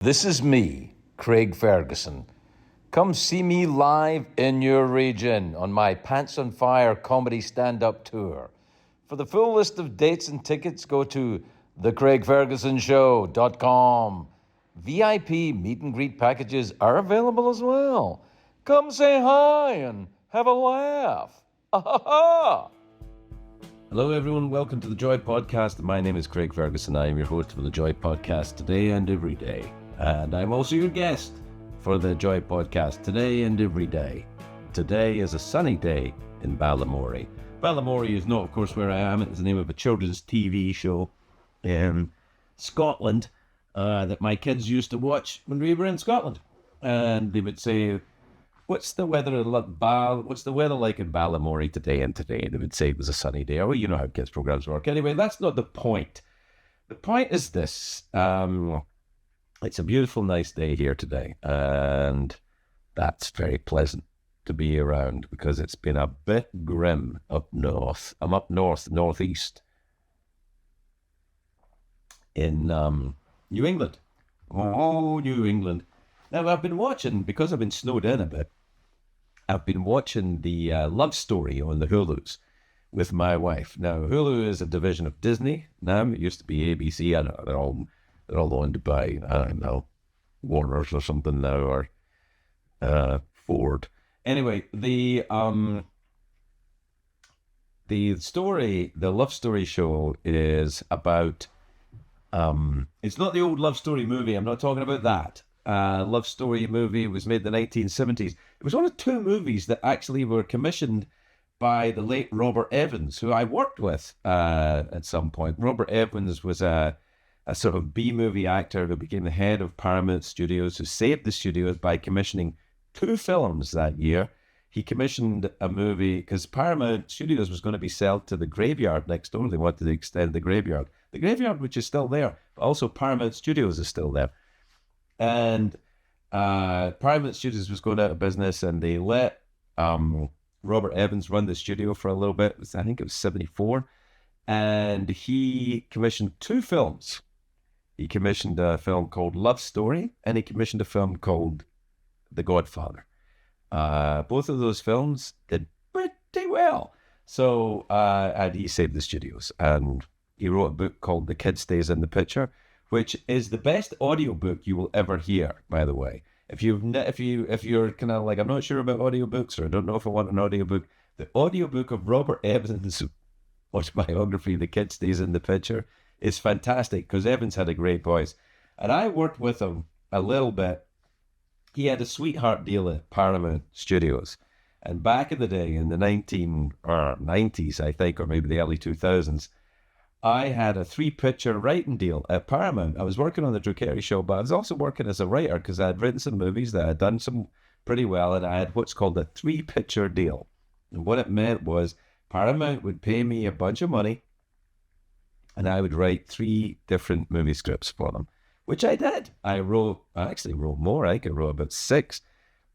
This is me, Craig Ferguson. Come see me live in your region on my Pants on Fire comedy stand-up tour. For the full list of dates and tickets, go to thecraigfergusonshow.com. VIP meet and greet packages are available as well. Come say hi and have a laugh. Ha. Hello everyone, welcome to the Joy Podcast. My name is Craig Ferguson. I am your host for the Joy Podcast today and every day. And I'm also your guest for the Joy Podcast today and every day. Today is a sunny day in Balamory. Balamory is not, of course, where I am. It's the name of a children's TV show in Scotland that my kids used to watch when we were in Scotland. And they would say, what's the weather like in Balamory today? And today they would say it was a sunny day. Oh, you know how kids programs work. Anyway, that's not the point. The point is this. It's a beautiful, nice day here today. And that's very pleasant to be around because it's been a bit grim up north. I'm up northeast in New England. Oh, New England. Now, I've been watching, because I've been snowed in a bit, I've been watching the Love Story on the Hulus with my wife. Now, Hulu is a division of Disney. Now, it used to be ABC. I don't know, they're all owned by, I don't know, Warner's or something now, or Ford. Anyway, the Love Story show is about, it's not the old Love Story movie. I'm not talking about that. Love Story movie was made in the 1970s. It was one of two movies that actually were commissioned by the late Robert Evans, who I worked with at some point. Robert Evans was a sort of B-movie actor who became the head of Paramount Studios, who saved the studios by commissioning two films that year. He commissioned a movie because Paramount Studios was going to be sold to the graveyard next door. They wanted to extend the graveyard. The graveyard, which is still there, but also Paramount Studios is still there. And Paramount Studios was going out of business, and they let Robert Evans run the studio for a little bit. I think it was 1974. And he commissioned two films. He commissioned a film called Love Story, and he commissioned a film called The Godfather. Both of those films did pretty well. So, and he saved the studios. And he wrote a book called The Kid Stays in the Picture, which is the best audiobook you will ever hear, by the way. If you're kind of like, I'm not sure about audiobooks, or I don't know if I want an audiobook, the audiobook of Robert Evans' autobiography, The Kid Stays in the Picture, is fantastic because Evans had a great voice. And I worked with him a little bit. He had a sweetheart deal at Paramount Studios. And back in the day, in the 1990s, I think, or maybe the early 2000s, I had a 3-picture writing deal at Paramount. I was working on the Drew Carey Show, but I was also working as a writer because I had written some movies that I had done some pretty well, and I had what's called a 3-picture deal. And what it meant was Paramount would pay me a bunch of money, and I would write 3 different movie scripts for them, which I did. I actually wrote more. I think I wrote about 6,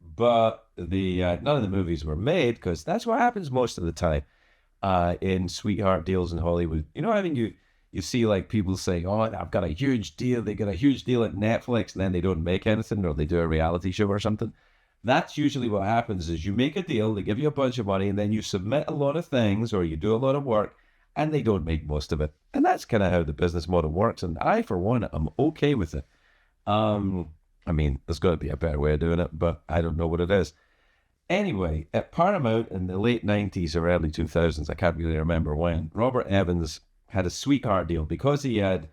but none of the movies were made because that's what happens most of the time in sweetheart deals in Hollywood. You know, I mean, you see like people say, oh, I've got a huge deal. They get a huge deal at Netflix, and then they don't make anything, or they do a reality show or something. That's usually what happens is you make a deal, they give you a bunch of money, and then you submit a lot of things or you do a lot of work, and they don't make most of it. And that's kind of how the business model works. And I, for one, I'm okay with it. I mean, there's got to be a better way of doing it, but I don't know what it is. Anyway, at Paramount in the late 90s or early 2000s, I can't really remember when, Robert Evans had a sweetheart deal because he had,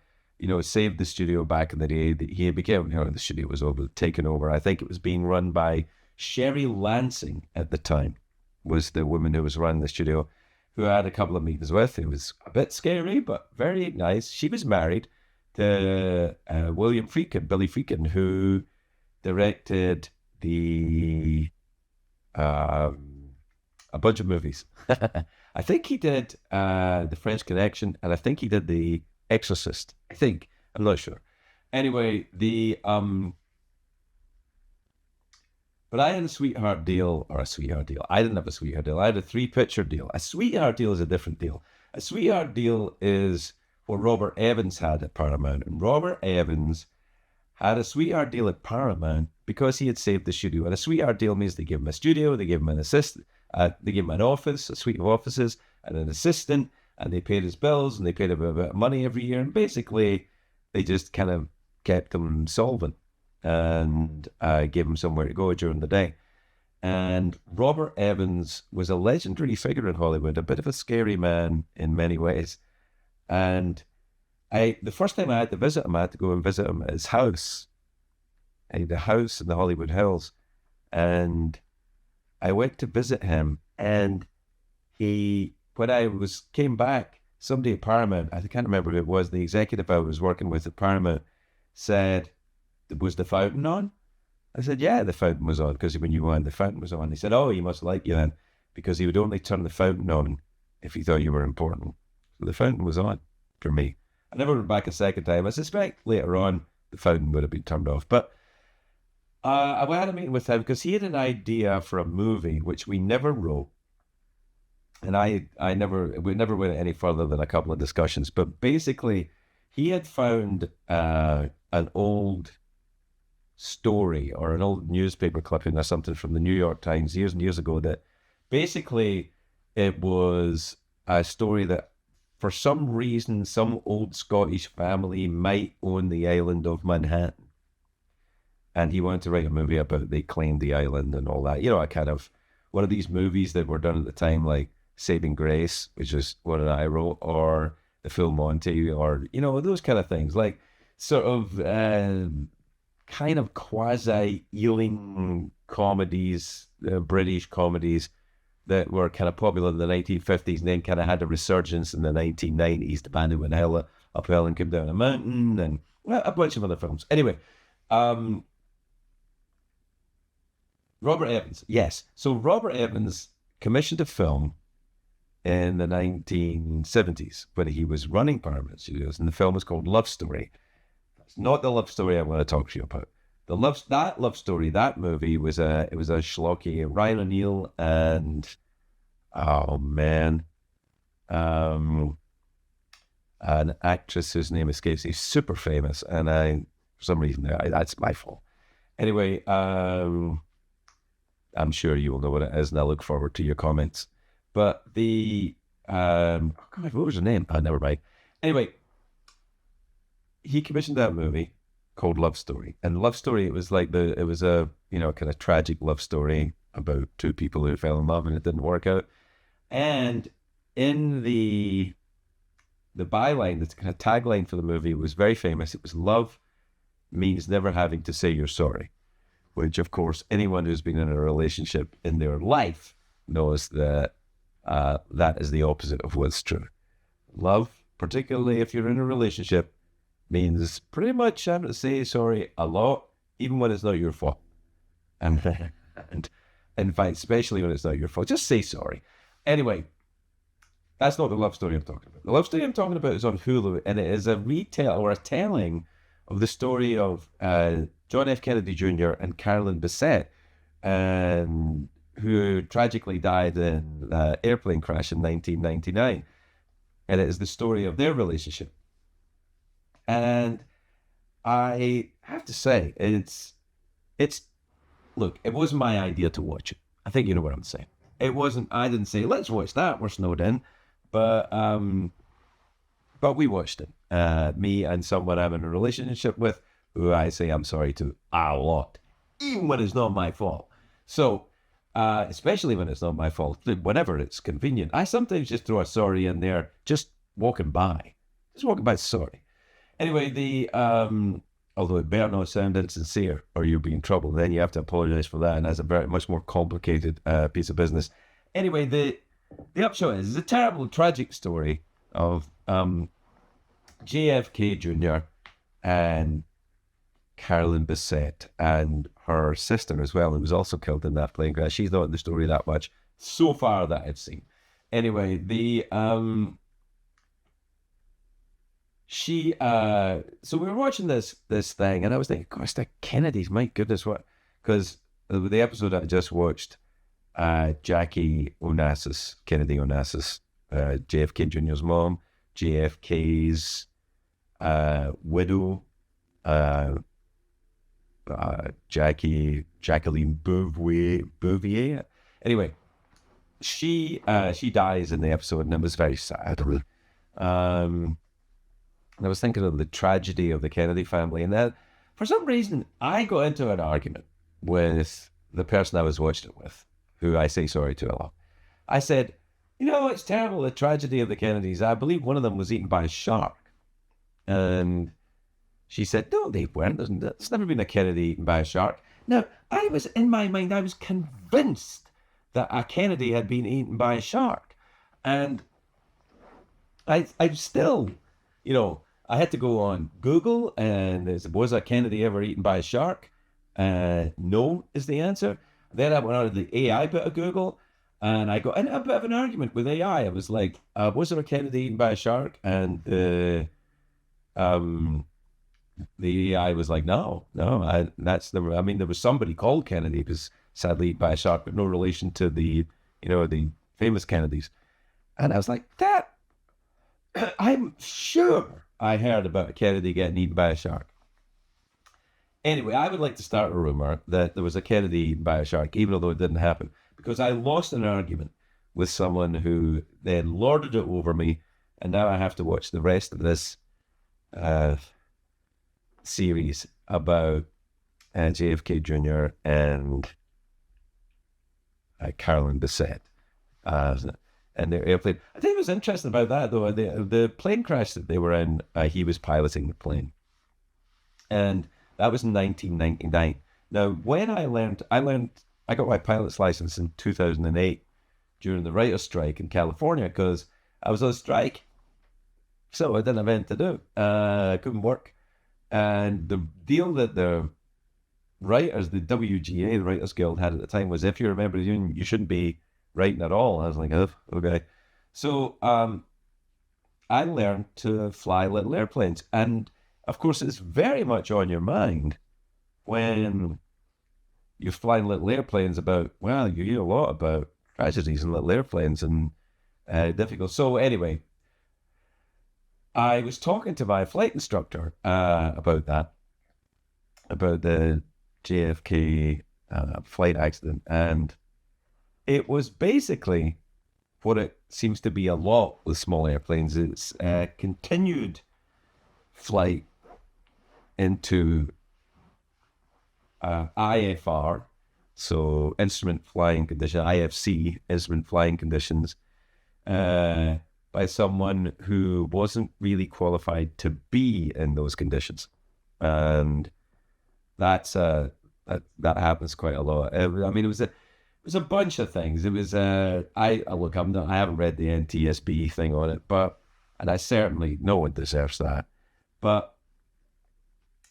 saved the studio back in the day. He became, the studio was taken over. I think it was being run by Sherry Lansing at the time, was the woman who was running the studio, who I had a couple of meetings with. It was a bit scary, but very nice. She was married to Billy Friedkin, who directed a bunch of movies. I think he did The French Connection, and I think he did The Exorcist. I'm not sure. Anyway, but I had a sweetheart deal. I didn't have a sweetheart deal. I had a 3-picture deal. A sweetheart deal is a different deal. A sweetheart deal is what Robert Evans had at Paramount. And Robert Evans had a sweetheart deal at Paramount because he had saved the studio. And a sweetheart deal means they give him a studio, they give him an assistant, they give him an office, a suite of offices, and an assistant, and they paid his bills, and they paid him a bit of money every year. And basically, they just kind of kept him solvent and gave him somewhere to go during the day. And Robert Evans was a legendary figure in Hollywood, a bit of a scary man in many ways. And the first time I had to visit him, I had to go and visit him at his house. He had a house in the Hollywood Hills. And I went to visit him, and when I came back, somebody at Paramount, I can't remember who it was, the executive I was working with at Paramount, said, "Was the fountain on?" I said, "Yeah, the fountain was on," because when you went, the fountain was on. He said, "Oh, he must like you then," because he would only turn the fountain on if he thought you were important. So the fountain was on for me. I never went back a second time. I suspect later on the fountain would have been turned off. But I had a meeting with him because he had an idea for a movie which we never wrote. And we never went any further than a couple of discussions. But basically, he had found an old story or an old newspaper clipping or something from the New York Times years and years ago that basically it was a story that for some reason some old Scottish family might own the island of Manhattan, and he wanted to write a movie about they claimed the island and all that, a kind of one of these movies that were done at the time, like Saving Grace, which is what I wrote, or The Full Monty, or those kind of things, like sort of kind of quasi-Ealing comedies, British comedies that were kind of popular in the 1950s and then kind of had a resurgence in the 1990s. The Band went uphill and came down a mountain, and a bunch of other films. Anyway, Robert Evans, yes. So Robert Evans commissioned a film in the 1970s when he was running Paramount Studios, and the film was called Love Story. It's not the love story I want to talk to you about. That love story, that movie was a schlocky. Ryan O'Neal and an actress whose name escapes me, super famous, and for some reason that's my fault. Anyway, I'm sure you will know what it is, and I look forward to your comments. But what was her name? Never mind. Anyway, he commissioned that movie called Love Story. And Love Story, it was a kind of tragic love story about two people who fell in love and it didn't work out. And in the byline, the kind of tagline for the movie was very famous. It was, "Love means never having to say you're sorry," which, of course, anyone who's been in a relationship in their life knows that that is the opposite of what's true. Love, particularly if you're in a relationship, means pretty much having to say sorry a lot, even when it's not your fault. And in fact, especially when it's not your fault, just say sorry. Anyway, that's not the love story I'm talking about. The love story I'm talking about is on Hulu, and it is a telling of the story of John F. Kennedy Jr. and Carolyn Bessette, who tragically died in an airplane crash in 1999. And it is the story of their relationship. And I have to say, look, it wasn't my idea to watch it. I think you know what I'm saying. I didn't say, let's watch that, we're snowed in. But we watched it. Me and someone I'm in a relationship with, who I say I'm sorry to a lot, even when it's not my fault. So, especially when it's not my fault, whenever it's convenient, I sometimes just throw a sorry in there, just walking by. Sorry. Anyway, although it better not sound insincere or you'll be in trouble, then you have to apologize for that, and that's a very much more complicated piece of business. Anyway, the upshot is, it's a terrible, tragic story of JFK Jr. and Carolyn Bessette and her sister as well, who was also killed in that plane crash. She's not in the story that much so far that I've seen. Anyway, so we were watching this thing, and I was thinking, gosh, the Kennedys, my goodness, what? Because the episode I just watched, Kennedy Onassis, JFK Jr.'s mom, JFK's widow, Jacqueline Bouvier. Anyway, she dies in the episode, and it was very sad. Um, I was thinking of the tragedy of the Kennedy family, and that for some reason I got into an argument with the person I was watching it with, who I say sorry to a lot. I said, it's terrible, the tragedy of the Kennedys. I believe one of them was eaten by a shark. And she said, no, they weren't. There's never been a Kennedy eaten by a shark. Now, in my mind, I was convinced that a Kennedy had been eaten by a shark. And I still, I had to go on Google, and was a Kennedy ever eaten by a shark? No is the answer. Then I went on to the AI bit of Google, and I got in a bit of an argument with AI. I was like, was there a Kennedy eaten by a shark? And the AI was like, no. There was somebody called Kennedy who was sadly eaten by a shark, but no relation to the famous Kennedys. And I was like, that, I'm sure I heard about a Kennedy getting eaten by a shark. Anyway, I would like to start a rumor that there was a Kennedy eaten by a shark, even though it didn't happen, because I lost an argument with someone who then lorded it over me, and now I have to watch the rest of this series about JFK Jr. and Carolyn Bessette and their airplane. I think it was interesting about that, though. The plane crash that they were in, he was piloting the plane. And that was in 1999. Now, when I got my pilot's license in 2008 during the writer's strike in California, because I was on strike. So I didn't have anything to do. I couldn't work. And the deal that the writers, the WGA, the Writers Guild, had at the time was, if you're a member of the union, you shouldn't be writing at all. I was like, oh, okay. So I learned to fly little airplanes. And of course, it's very much on your mind when you're flying little airplanes you hear a lot about tragedies in little airplanes and difficult. So anyway, I was talking to my flight instructor about that, about the JFK flight accident. And it was basically what it seems to be a lot with small airplanes. It's continued flight into IFR, so instrument flying condition, IFC, instrument flying conditions, by someone who wasn't really qualified to be in those conditions. And that happens quite a lot. It was a bunch of things. It was I haven't read the NTSB thing on it, and I certainly, no one deserves that. But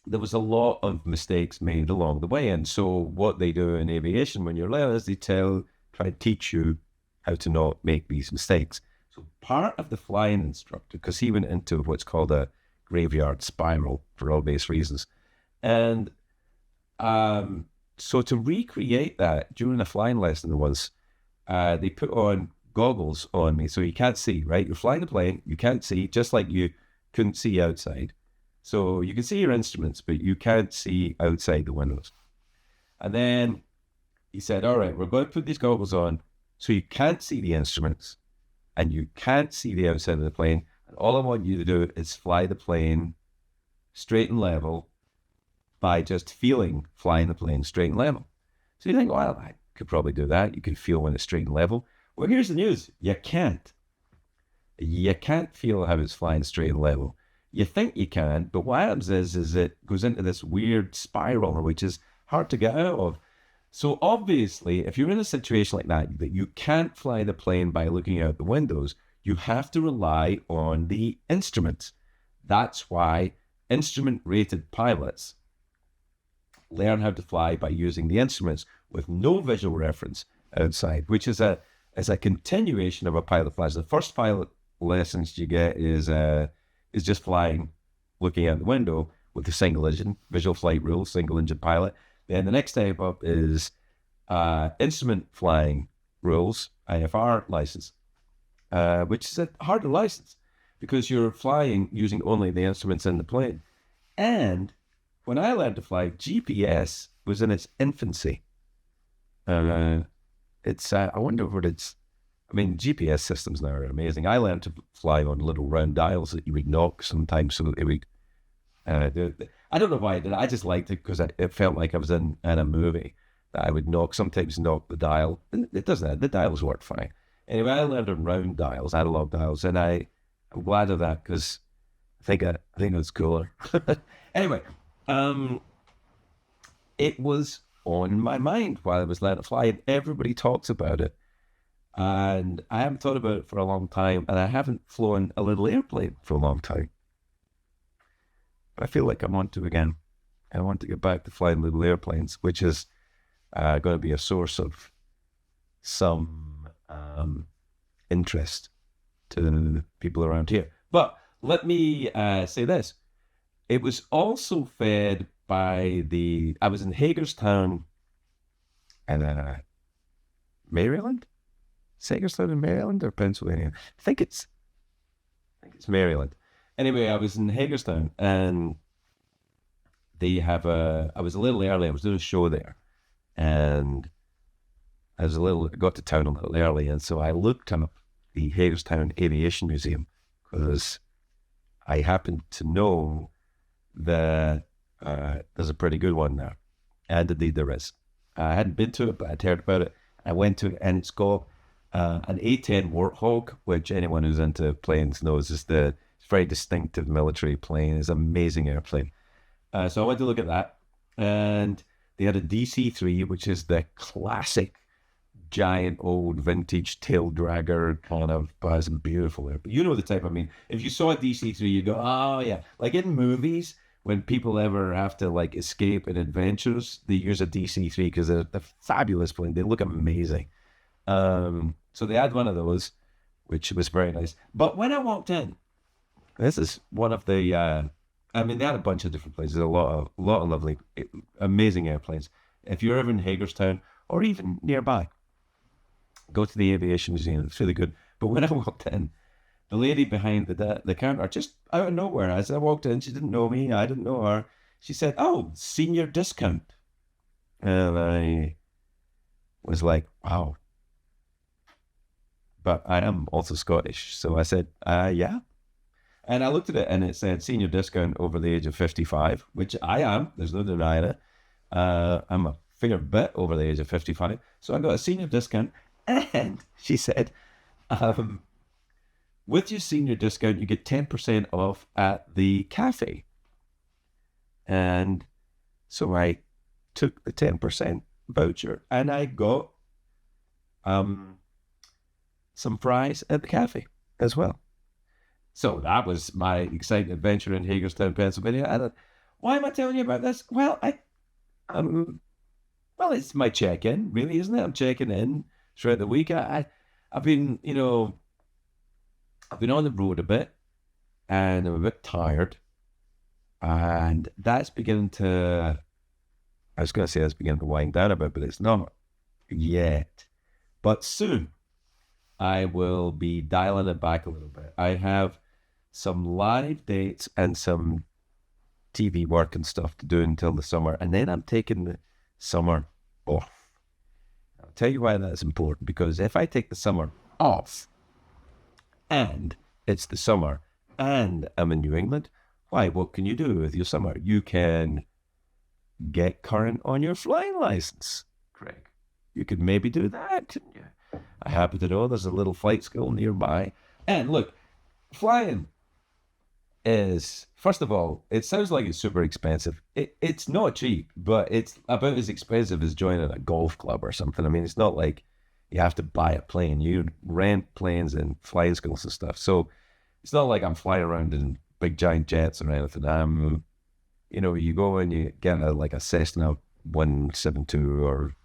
there was a lot of mistakes made along the way. And so what they do in aviation when you're learning is they try to teach you how to not make these mistakes. So part of the flying instructor, because he went into what's called a graveyard spiral for obvious reasons. And so to recreate that during a flying lesson once, they put on goggles on me so you can't see, right? You're flying the plane, you can't see, just like you couldn't see outside. So you can see your instruments, but you can't see outside the windows. And then he said, all right, we're going to put these goggles on so you can't see the instruments and you can't see the outside of the plane. And all I want you to do is fly the plane straight and level by just flying the plane straight and level. So you think, well, I could probably do that. You can feel when it's straight and level. Well, here's the news. You can't. You can't feel how it's flying straight and level. You think you can, but what happens is it goes into this weird spiral, which is hard to get out of. So obviously, if you're in a situation like that you can't fly the plane by looking out the windows, you have to rely on the instruments. That's why instrument-rated pilots learn how to fly by using the instruments with no visual reference outside, which is a continuation of a pilot flies. The first pilot lessons you get is just flying, looking out the window with the single engine, visual flight rules, single engine pilot. Then the next step up is instrument flying rules, IFR license, which is a harder license because you're flying using only the instruments in the plane. And when I learned to fly, GPS was in its infancy. I wonder what it's. I mean, GPS systems now are amazing. I learned to fly on little round dials that you would knock sometimes so that it would. I don't know why I did it. I just liked it because it felt like I was in a movie that I would sometimes knock the dial. It doesn't. The dials work fine. Anyway, I learned on round dials, analog dials, and I'm glad of that because I think it's cooler. Anyway, it was on my mind while I was learning to fly, and everybody talks about it. And I haven't thought about it for a long time, and I haven't flown a little airplane for a long time. But I feel like I want to again. I want to get back to flying little airplanes, which is going to be a source of some interest to people around here. But let me say this. It was also fed by I was in Hagerstown and Maryland? Hagerstown in Maryland or Pennsylvania? I think it's Maryland. Anyway, I was in Hagerstown and they have I was a little early. I was doing a show there and I got to town a little early. And so I looked up the Hagerstown Aviation Museum because I happened to know that there's a pretty good one there. And indeed there is. I hadn't been to it, but I'd heard about it. I went to it and it's got an A-10 Warthog, which anyone who's into planes knows is it's very distinctive military plane. It's an amazing airplane. So I went to look at that, and they had a DC-3, which is the classic giant old vintage tail dragger kind of, but it's a beautiful airplane. You know the type I mean. If you saw a DC-3, you go, oh yeah. Like in movies, when people ever have to like escape in adventures, they use a DC-3 because they're fabulous plane. They look amazing. So they had one of those, which was very nice. But when I walked in, this is one of the, I mean, they had a bunch of different places, a lot of lovely, amazing airplanes. If you're ever in Hagerstown or even nearby, go to the Aviation Museum. It's really good. But when I walked in, the lady behind the counter, just out of nowhere, as I walked in, she didn't know me, I didn't know her. She said, "Oh, senior discount." And I was like, wow. But I am also Scottish. So I said, yeah. And I looked at it and it said senior discount over the age of 55, which I am. There's no denying it. I'm a fair bit over the age of 55. So I got a senior discount. And she said, with your senior discount, you get 10% off at the cafe. And so I took the 10% voucher and I got some fries at the cafe as well. So that was my exciting adventure in Hagerstown, Pennsylvania. And why am I telling you about this? Well, it's my check-in, really, isn't it? I'm checking in throughout the week. I've been, I've been on the road a bit, and I'm a bit tired, and that's beginning to. I was going to say it's beginning to wind down a bit, but it's not yet. But soon, I will be dialing it back a little bit. I have some live dates and some TV work and stuff to do until the summer, and then I'm taking the summer off. I'll tell you why that's important, because if I take the summer off, and it's the summer, and I'm in New England, why, what can you do with your summer? You can get current on your flying license, Craig. You could maybe do that, couldn't you? I happen to know there's a little flight school nearby. And look, flying is, first of all, it sounds like it's super expensive. It's not cheap, but it's about as expensive as joining a golf club or something. I mean, it's not like you have to buy a plane. You rent planes and flying schools and stuff. So it's not like I'm flying around in big giant jets or anything. You go and you get a Cessna 172 or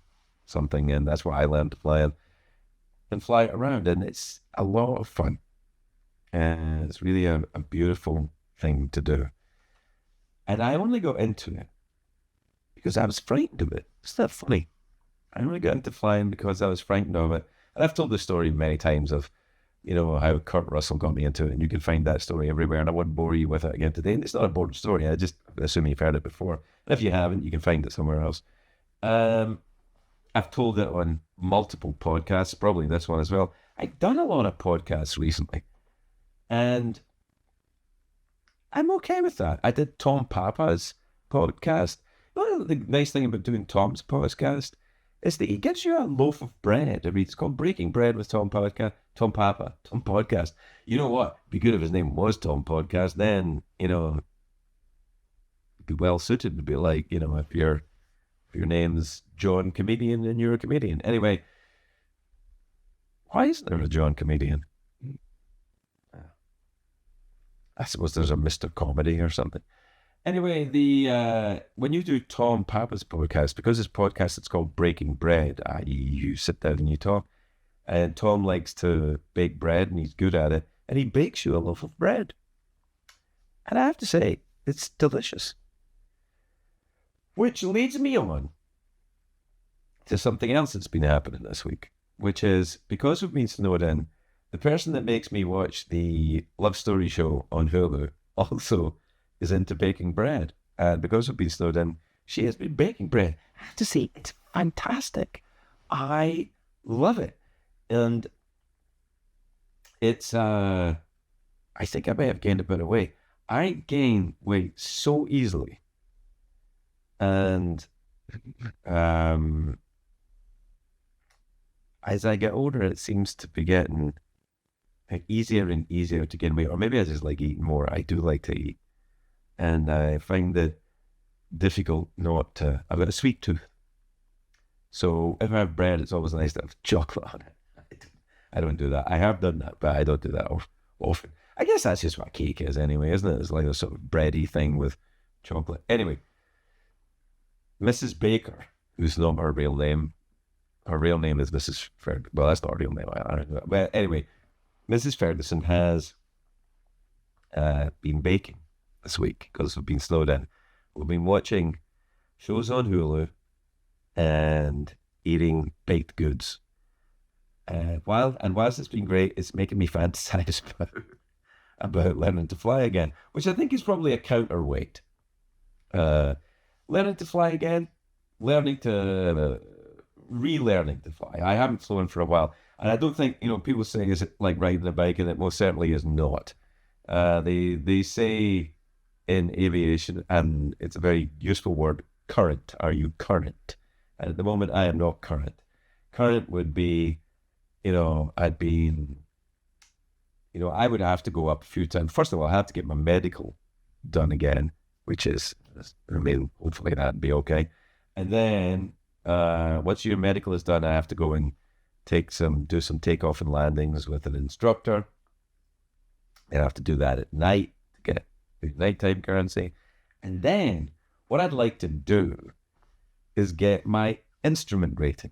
something, and that's where I learned to fly and fly it around, and it's a lot of fun. And it's really a beautiful thing to do. And I only got into it because I was frightened of it. Isn't that funny? I only got into flying because I was frightened of it. And I've told this story many times of how Kurt Russell got me into it, and you can find that story everywhere, and I wouldn't bore you with it again today. And it's not a boring story. I just assume you've heard it before. And if you haven't, you can find it somewhere else. I've told it on multiple podcasts, probably this one as well. I've done a lot of podcasts recently, and I'm okay with that. I did Tom Papa's podcast. The nice thing about doing Tom's podcast is that he gives you a loaf of bread. I mean, it's called Breaking Bread with Tom Podcast. Tom Podcast. You know what? It'd be good if his name was Tom Podcast. Then, it'd be well suited to be like, if your name's John Comedian and you're a comedian. Anyway, why isn't there a John Comedian? I suppose there's a Mr. Comedy or something. Anyway, when you do Tom Papa's podcast, because his podcast it's called Breaking Bread, i.e. you sit down and you talk, and Tom likes to bake bread and he's good at it, and he bakes you a loaf of bread. And I have to say, it's delicious. Which leads me on to something else that's been happening this week, which is, because we've been snowed in, the person that makes me watch the Love Story show on Hulu also is into baking bread. And because we've been snowed in, she has been baking bread. I have to say, it's fantastic. I love it. And it's, I think I may have gained a bit of weight. I gain weight so easily. And as I get older, it seems to be getting easier and easier to gain weight. Or maybe I just like eating more. I do like to eat. And I find it difficult not to. I've got a sweet tooth. So if I have bread, it's always nice to have chocolate on it. I don't do that. I have done that, but I don't do that often. I guess that's just what cake is anyway, isn't it? It's like a sort of bready thing with chocolate. Anyway, Mrs. Baker, who's not her real name. Her real name is Mrs. Ferguson. Well, that's not her real name. I don't know. But anyway, Mrs. Ferguson has been baking this week because we've been snowed in. We've been watching shows on Hulu and eating baked goods. Whilst it's been great, it's making me fantasize about learning to fly again, which I think is probably a counterweight. Learning to fly again, relearning to fly. I haven't flown for a while, and I don't think, people say, is it like riding a bike? And it most certainly is not. They say in aviation, and it's a very useful word, current. Are you current? And at the moment, I am not current. Current would be, I'd been, I would have to go up a few times. First of all, I have to get my medical done again, which is, hopefully that'd be okay. And then once your medical is done, I have to go and do some takeoff and landings with an instructor. I have to do that at night to get the nighttime currency. And then what I'd like to do is get my instrument rating.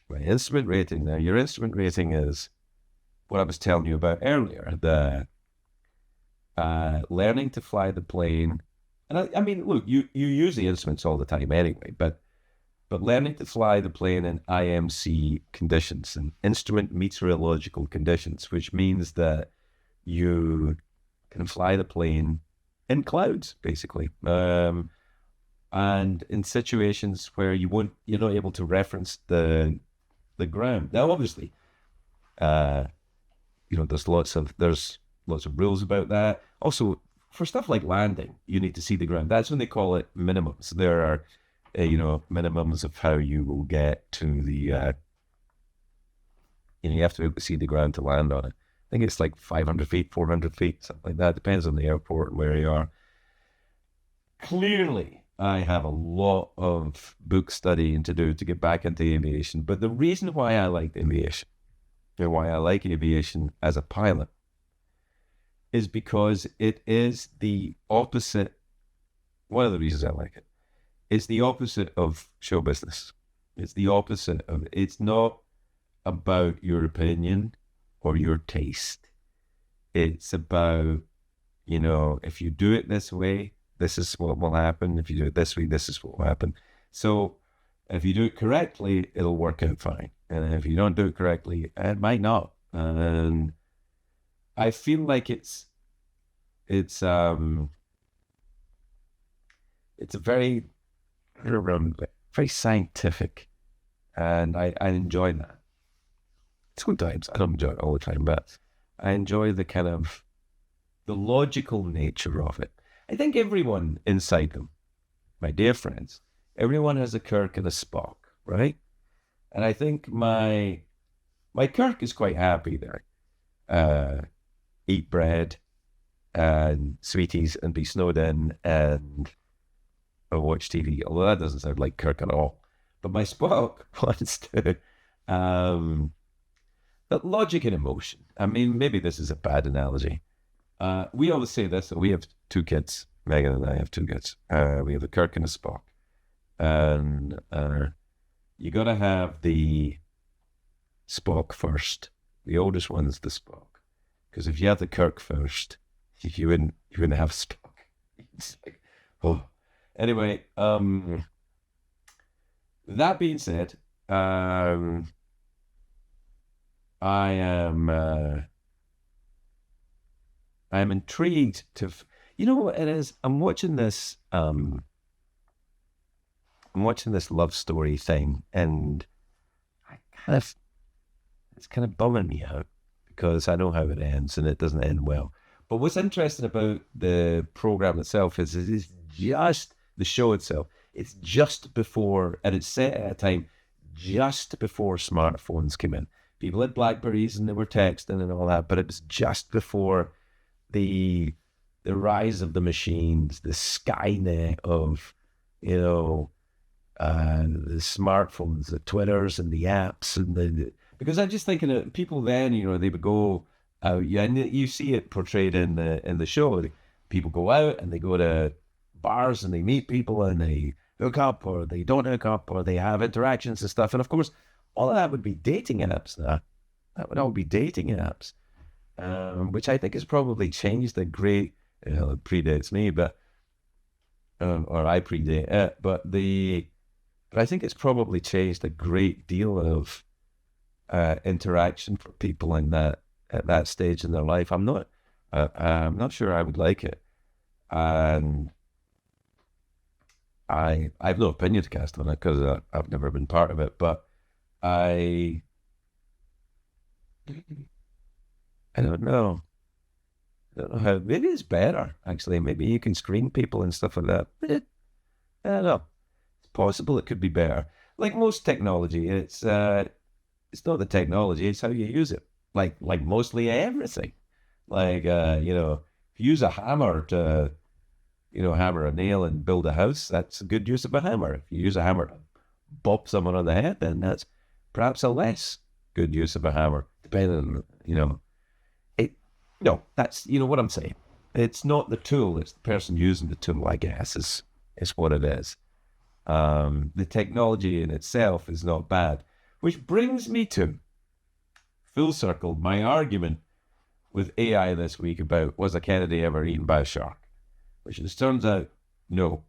My instrument rating. Now, your instrument rating is what I was telling you about earlier, the learning to fly the plane. And I mean, look, you use the instruments all the time anyway, but learning to fly the plane in IMC conditions, and instrument meteorological conditions, which means that you can fly the plane in clouds, basically, and in situations where you're not able to reference the ground. Now, obviously, there's lots of rules about that. Also, for stuff like landing, you need to see the ground. That's when they call it minimums. There are, minimums of how you will get to the, you have to be able to see the ground to land on it. I think it's like 500 feet, 400 feet, something like that. Depends on the airport and where you are. Clearly, I have a lot of book studying to do to get back into aviation. But the reason why I like aviation, and why I like aviation as a pilot, is because it is the opposite. One of the reasons I like it is the opposite of show business. It's the opposite of, it's not about your opinion or your taste. It's about, if you do it this way, this is what will happen. If you do it this way, this is what will happen. So if you do it correctly, it'll work out fine. And if you don't do it correctly, it might not. And I feel like it's a very very scientific, and I enjoy that. Sometimes I don't enjoy it all the time, but I enjoy the kind of the logical nature of it. I think everyone inside them, my dear friends, everyone has a Kirk and a Spock, right? And I think my Kirk is quite happy there. Eat bread and sweeties and be snowed in and watch TV. Although that doesn't sound like Kirk at all. But my Spock wants to but logic and emotion. I mean, maybe this is a bad analogy. We always say this, we have two kids. Megan and I have two kids. We have a Kirk and a Spock. And you got to have the Spock first. The oldest one's the Spock. Because if you had the Kirk first, you wouldn't have Spock. It's like, oh. Anyway, that being said, I am intrigued to, you know what it is? I'm watching this love story thing, and it's kind of bumming me out because I know how it ends, and it doesn't end well. But what's interesting about the program itself is it's just the show itself. It's just before, and it's set at a time just before smartphones came in. People had Blackberries and they were texting and all that, but it was just before the rise of the machines, the Skynet of, the smartphones, the Twitters and the apps, and because I'm just thinking of people then, they would go out, and you see it portrayed in the show. People go out and they go to bars and they meet people and they hook up or they don't hook up or they have interactions and stuff. And of course, all of that would be dating apps now. That would all be dating apps, which I think has probably changed a great, it predates me, but, or I predate it, but I think it's probably changed a great deal of interaction for people in at that stage in their life. I'm not sure I would like it. And I have no opinion to cast on it because I've never been part of it, but I don't know. I don't know how. Maybe it's better, actually. Maybe you can screen people and stuff like that. I don't know. It's possible it could be better. Like most technology, it's not the technology, it's how you use it. Like mostly everything. Like, if you use a hammer to, hammer a nail and build a house, that's a good use of a hammer. If you use a hammer to bop someone on the head, then that's perhaps a less good use of a hammer, depending on, no, that's, what I'm saying. It's not the tool, it's the person using the tool, I guess, is what it is. The technology in itself is not bad, which brings me to, full circle, my argument with AI this week about, was a Kennedy ever eaten by a shark? Which it turns out, no.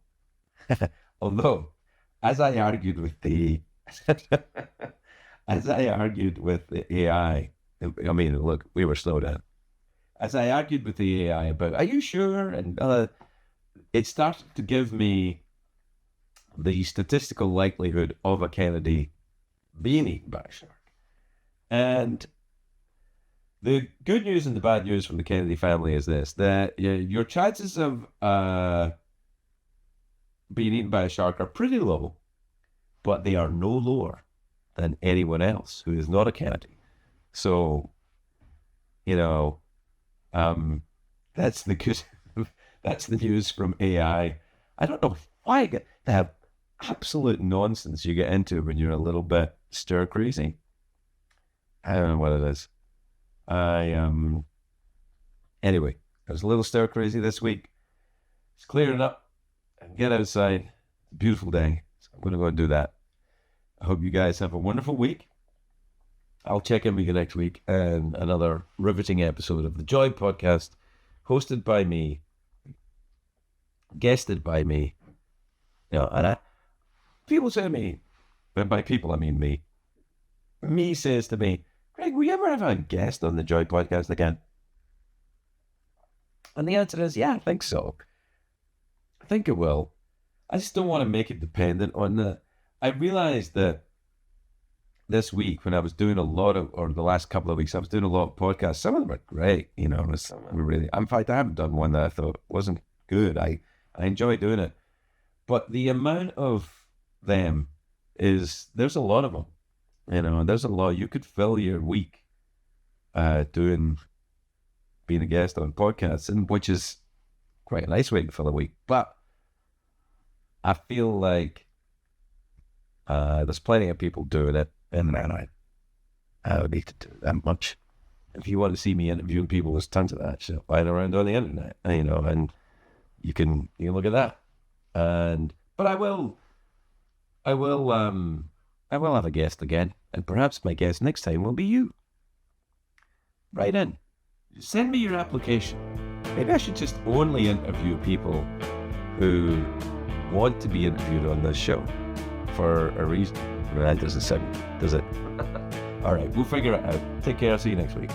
Although, as I argued with the AI, I mean, look, we were slowed down. As I argued with the AI about, are you sure? And it started to give me the statistical likelihood of a Kennedy being eaten by a shark. And the good news and the bad news from the Kennedy family is this, that your chances of being eaten by a shark are pretty low, but they are no lower than anyone else who is not a Kennedy. So, that's the good, that's the news from AI. I don't know why they have absolute nonsense you get into when you're a little bit stir crazy. I don't know what it is. Anyway, I was a little stir crazy this week. It's clearing up and get outside. It's a beautiful day. So I'm going to go and do that. I hope you guys have a wonderful week. I'll check in with you next week and another riveting episode of the Joy Podcast, hosted by me, guested by me. And people say to me, and by people I mean me. Me says to me, Craig, will you ever have a guest on the Joy podcast again? And the answer is, yeah, I think so. I think it will. I just don't want to make it dependent on that. I realized that this week when I was doing or the last couple of weeks, I was doing a lot of podcasts. Some of them are great, some were really, in fact, I haven't done one that I thought wasn't good. I enjoy doing it. But the amount of them there's a lot of them, there's a lot. You could fill your week being a guest on podcasts, and which is quite a nice way to fill a week. But I feel like there's plenty of people doing it, and I don't need to do that much. If you want to see me interviewing people, there's tons of that shit lying around on the internet, and you can look at that. But I will have a guest again, and perhaps my guest next time will be you. Write in. Send me your application. Maybe I should just only interview people who want to be interviewed on this show for a reason. That doesn't sound, does it? All right, we'll figure it out. Take care. I'll see you next week.